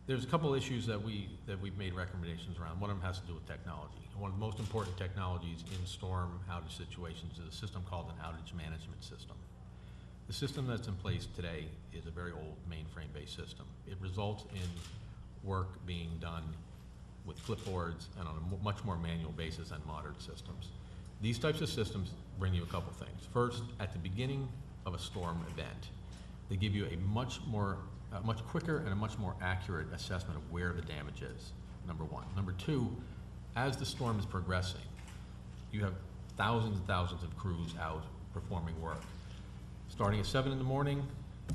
There's a couple issues that we've made recommendations around. One of them has to do with technology. One of the most important technologies in storm outage situations is a system called an outage management system. The system that's in place today is a very old mainframe-based system. It results in work being done with clipboards and on a much more manual basis than modern systems. These types of systems bring you a couple things. First, at the beginning of a storm event, they give you a much quicker and a much more accurate assessment of where the damage is, number one. Number two, as the storm is progressing, you have thousands and thousands of crews out performing work. Starting at 7 in the morning,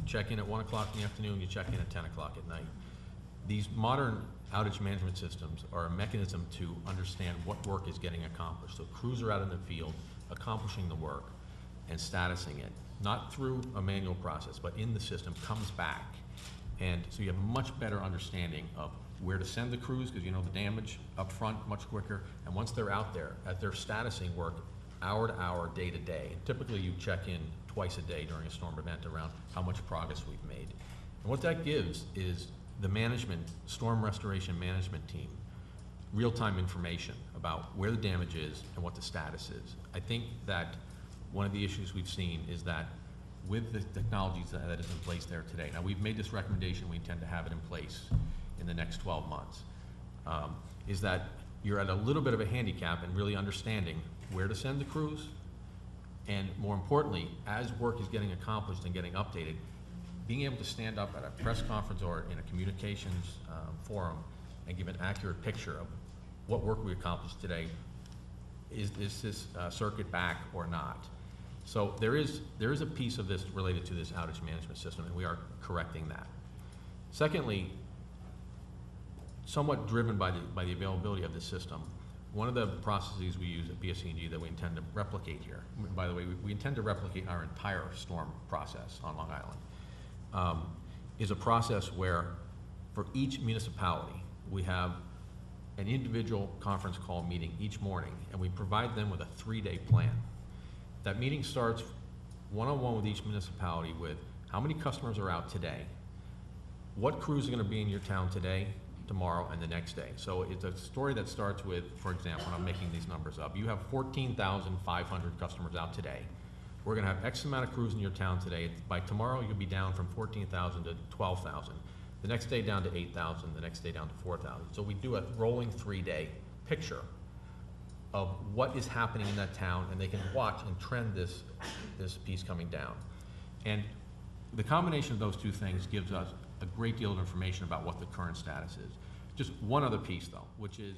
check in at 1 o'clock in the afternoon, you check in at 10 o'clock at night. These modern outage management systems are a mechanism to understand what work is getting accomplished. So crews are out in the field accomplishing the work and statusing it, not through a manual process, but in the system, comes back. And so you have a much better understanding of where to send the crews, because you know the damage up front much quicker. And once they're out there, as they're statusing work hour to hour, day to day, typically you check in twice a day during a storm event around how much progress we've made. And what that gives is the management, storm restoration management team, real-time information about where the damage is and what the status is. I think that one of the issues we've seen is that with the technologies that is in place there today, now we've made this recommendation, we intend to have it in place in the next 12 months, is that you're at a little bit of a handicap in really understanding where to send the crews, and more importantly, as work is getting accomplished and getting updated, being able to stand up at a press conference or in a communications forum and give an accurate picture of what work we accomplished today. Is this circuit back or not? So there is a piece of this related to this outage management system, and we are correcting that. Secondly, somewhat driven by the availability of this system, one of the processes we use at PSE&G that we intend to replicate here, by the way, we intend to replicate our entire storm process on Long Island, is a process where for each municipality, we have an individual conference call meeting each morning, and we provide them with a 3-day plan. That meeting starts one-on-one with each municipality with how many customers are out today, what crews are going to be in your town today, tomorrow, and the next day. So it's a story that starts with, for example, and I'm making these numbers up, you have 14,500 customers out today. We're going to have X amount of crews in your town today. By tomorrow, you'll be down from 14,000 to 12,000. The next day down to 8,000, the next day down to 4,000. So we do a rolling 3-day picture of what is happening in that town, and they can watch and trend this piece coming down. And the combination of those two things gives us a great deal of information about what the current status is. Just one other piece though, which is